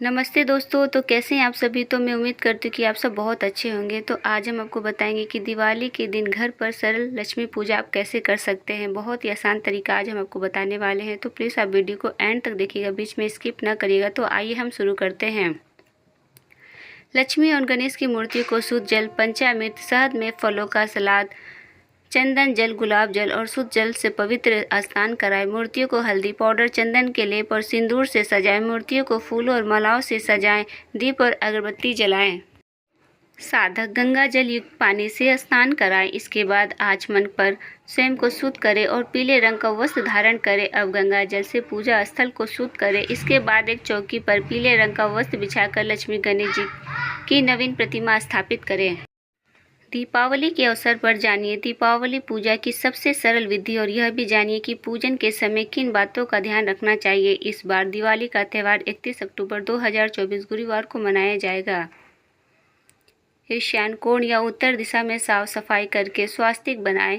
नमस्ते दोस्तों। तो कैसे हैं आप सभी। तो मैं उम्मीद करती हूँ कि आप सब बहुत अच्छे होंगे। तो आज हम आपको बताएंगे कि दिवाली के दिन घर पर सरल लक्ष्मी पूजा आप कैसे कर सकते हैं। बहुत ही आसान तरीका आज हम आपको बताने वाले हैं। तो प्लीज़ आप वीडियो को एंड तक देखिएगा, बीच में स्किप ना करिएगा। तो आइए हम शुरू करते हैं। लक्ष्मी और गणेश की मूर्ति को शुद्ध जल, पंचामृत, शहद में फलों का सलाद, चंदन जल, गुलाब जल और शुद्ध जल से पवित्र स्नान कराएं। मूर्तियों को हल्दी पाउडर, चंदन के लेप और सिंदूर से सजाएं। मूर्तियों को फूलों और मालाओं से सजाएं। दीप और अगरबत्ती जलाएं। साधक गंगा जल युक्त पानी से स्नान कराएं। इसके बाद आचमन पर स्वयं को शुद्ध करें और पीले रंग का वस्त्र धारण करें। अब गंगा जल से पूजा स्थल को शुद्ध करें। इसके बाद एक चौकी पर पीले रंग का वस्त्र बिछाकर लक्ष्मी गणेश जी की नवीन प्रतिमा स्थापित करें। दीपावली के अवसर पर जानिए दीपावली पूजा की सबसे सरल विधि और यह भी जानिए कि पूजन के समय किन बातों का ध्यान रखना चाहिए। इस बार दिवाली का त्यौहार 31 अक्टूबर 2024 गुरुवार को मनाया जाएगा। ईशान कोण या उत्तर दिशा में साफ सफाई करके स्वास्तिक बनाएं।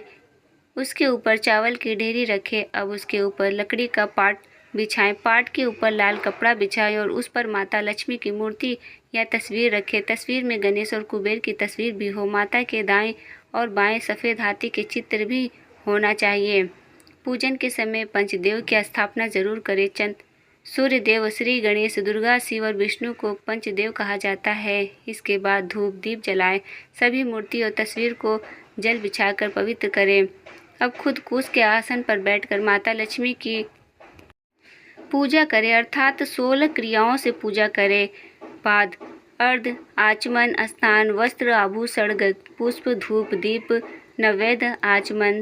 उसके ऊपर चावल की ढेरी रखें। अब उसके ऊपर लकड़ी का पाट बिछाएं। पाट के ऊपर लाल कपड़ा बिछाएं और उस पर माता लक्ष्मी की मूर्ति या तस्वीर रखें। तस्वीर में गणेश और कुबेर की तस्वीर भी हो। माता के दाएं और बाएं सफ़ेद हाथी के चित्र भी होना चाहिए। पूजन के समय पंचदेव की स्थापना जरूर करें। सूर्य देव, श्री गणेश, दुर्गा, शिव और विष्णु को पंचदेव कहा जाता है। इसके बाद धूप दीप जलाएं। सभी मूर्ति और तस्वीर को जल बिछाकर पवित्र करें। अब खुद कुश के आसन पर बैठकर माता लक्ष्मी की पूजा करें, अर्थात 16 क्रियाओं से पूजा करें। बाद अर्ध आचमन, स्नान, वस्त्र, आभूषण, पुष्प, धूप, दीप, नैवेद्य, आचमन,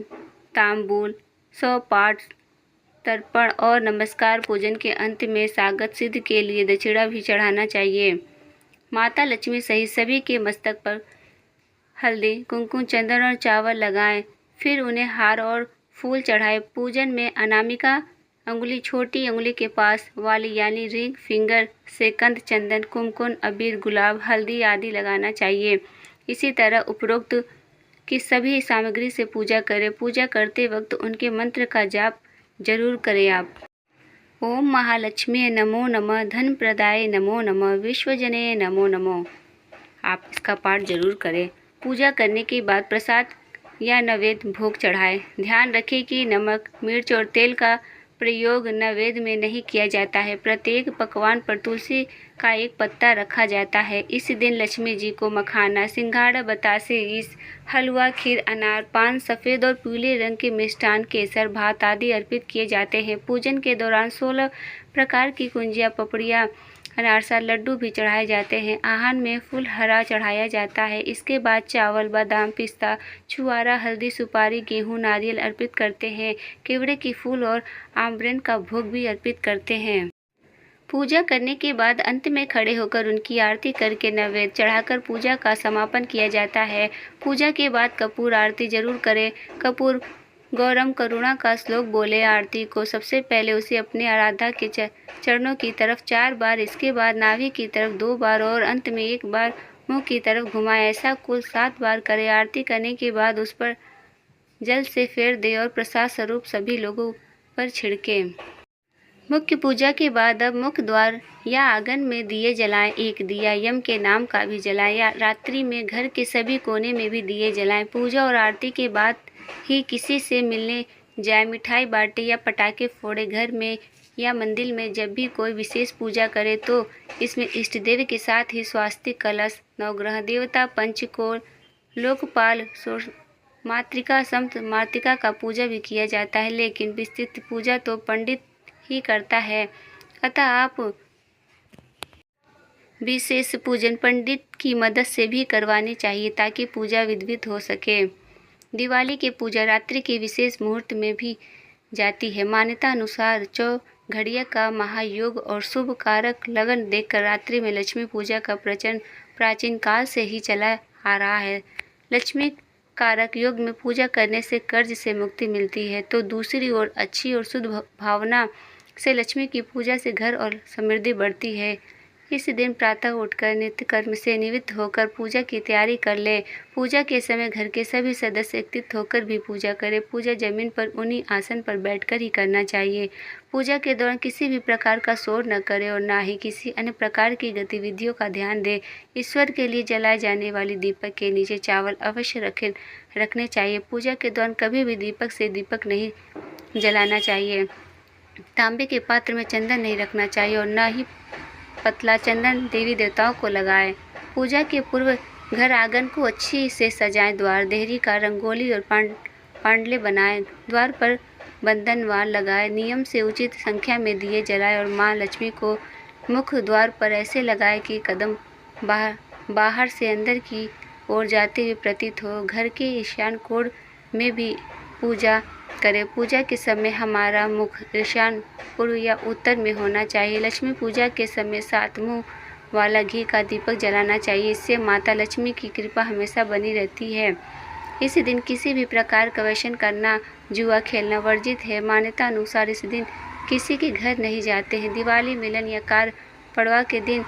तांबूल, सौपाठ, तर्पण और नमस्कार। पूजन के अंत में स्वागत सिद्ध के लिए दक्षिणा भी चढ़ाना चाहिए। माता लक्ष्मी सहित सभी के मस्तक पर हल्दी, कुमकुम, चंदन और चावल लगाएं। फिर उन्हें हार और फूल चढ़ाएं। पूजन में अनामिका अंगुली, छोटी अंगुली के पास वाली यानी रिंग फिंगर से कंद, चंदन, कुमकुम, अबीर, गुलाब, हल्दी आदि लगाना चाहिए। इसी तरह उपरोक्त की सभी सामग्री से पूजा करें। पूजा करते वक्त उनके मंत्र का जाप जरूर करें आप। ओम महालक्ष्मी नमो नमः, धन प्रदाय नमो नमः, विश्वजने नमो नमः। आप इसका पाठ जरूर करें। पूजा करने के बाद प्रसाद या नैवेद्य भोग चढ़ाएं। ध्यान रखें कि नमक, मिर्च और तेल का प्रयोग नैवेद्य में नहीं किया जाता है। प्रत्येक पकवान पर तुलसी का एक पत्ता रखा जाता है। इस दिन लक्ष्मी जी को मखाना, सिंघाड़ा, बतासे, ईस, हलवा, खीर, अनार, पान, सफ़ेद और पीले रंग के मिष्ठान, केसर, भात आदि अर्पित किए जाते हैं। पूजन के दौरान 16 प्रकार की कुंजियाँ, पपड़ियाँ, अनारसा, लड्डू भी चढ़ाए जाते हैं। आहार में फूल हरा चढ़ाया जाता है। इसके बाद चावल, बादाम, पिस्ता, छुआरा, हल्दी, सुपारी, गेहूं, नारियल अर्पित करते हैं। केवड़े की फूल और आम्रन का भोग भी अर्पित करते हैं। पूजा करने के बाद अंत में खड़े होकर उनकी आरती करके नैवेद्य चढ़ाकर पूजा का समापन किया जाता है। पूजा के बाद कपूर आरती जरूर करें। कपूर गौरम करुणा का श्लोक बोले। आरती को सबसे पहले उसे अपने आराध्या के चरणों की तरफ 4 बार, इसके बाद नाभि की तरफ 2 बार और अंत में 1 बार मुंह की तरफ घुमाएं। ऐसा कुल 7 बार करें। आरती करने के बाद उस पर जल से फेर दे और प्रसाद स्वरूप सभी लोगों पर छिड़के। मुख्य पूजा के बाद अब मुख्य द्वार या आंगन में दिए जलाएं। एक दिया यम के नाम का भी जलाएं या रात्रि में घर के सभी कोने में भी दिए जलाएं। पूजा और आरती के बाद ही किसी से मिलने जाए, मिठाई बांटे या पटाखे फोड़े। घर में या मंदिर में जब भी कोई विशेष पूजा करे तो इसमें इष्ट देव के साथ ही स्वास्तिक, कलश, नवग्रह देवता, पंचकोल, लोकपाल, मातृका, संत मातृका का पूजा भी किया जाता है। लेकिन विस्तृत पूजा तो पंडित ही करता है, अतः आप विशेष पूजन पंडित की मदद से भी करवानी चाहिए ताकि पूजा विधिवत हो सके। दिवाली की पूजा रात्रि के विशेष मुहूर्त में भी जाती है। मान्यता अनुसार घड़िया का महायोग और शुभ कारक लगन देखकर रात्रि में लक्ष्मी पूजा का प्रचलन प्राचीन काल से ही चला आ रहा है। लक्ष्मी कारक योग में पूजा करने से कर्ज से मुक्ति मिलती है, तो दूसरी ओर अच्छी और शुद्ध भावना से लक्ष्मी की पूजा से घर और समृद्धि बढ़ती है। किसी दिन प्रातः उठकर नित्य कर्म से निवृत्त होकर पूजा की तैयारी कर ले। पूजा के समय घर के सभी सदस्य एकत्रित होकर भी पूजा करें। पूजा जमीन पर उन्हीं आसन पर बैठकर ही करना चाहिए। पूजा के दौरान किसी भी प्रकार का शोर न करें और ना ही किसी अन्य प्रकार की गतिविधियों का ध्यान दें। ईश्वर के लिए जलाए जाने वाली दीपक के नीचे चावल अवश्य रखने चाहिए। पूजा के दौरान कभी भी दीपक से दीपक नहीं जलाना चाहिए। तांबे के पात्र में चंदन नहीं रखना चाहिए और न ही पतला चंदन देवी देवताओं को लगाएं। पूजा के पूर्व घर आंगन को अच्छी से सजाएं। द्वार देहरी का रंगोली और पांडले बनाएं। द्वार पर बंधनवार लगाएं। नियम से उचित संख्या में दिए जलाएं और मां लक्ष्मी को मुख्य द्वार पर ऐसे लगाएं कि कदम बाहर से अंदर की ओर जाते हुए प्रतीत हो। घर के ईशान कोण में भी पूजा करें। पूजा के समय हमारा मुख ईशान पूर्व या उत्तर में होना चाहिए। लक्ष्मी पूजा के समय 7 मुंह वाला घी का दीपक जलाना चाहिए। इससे माता लक्ष्मी की कृपा हमेशा बनी रहती है। इस दिन किसी भी प्रकार का व्यसन करना, जुआ खेलना वर्जित है। मान्यता अनुसार इस दिन किसी के घर नहीं जाते हैं। दिवाली, मिलन या कार पड़वा के दिन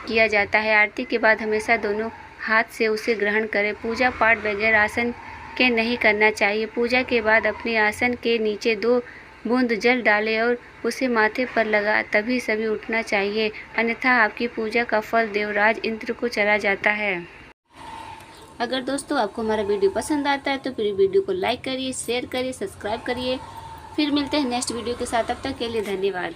किया जाता है। आरती के बाद हमेशा दोनों हाथ से उसे ग्रहण करें। पूजा पाठ बगैर आसन के नहीं करना चाहिए। पूजा के बाद अपने आसन के नीचे 2 बूंद जल डालें और उसे माथे पर लगा तभी सभी उठना चाहिए, अन्यथा आपकी पूजा का फल देवराज इंद्र को चला जाता है। अगर दोस्तों आपको हमारा वीडियो पसंद आता है तो फिर वीडियो को लाइक करिए, शेयर करिए, सब्सक्राइब करिए। फिर मिलते हैं नेक्स्ट वीडियो के साथ। तब तक के लिए धन्यवाद।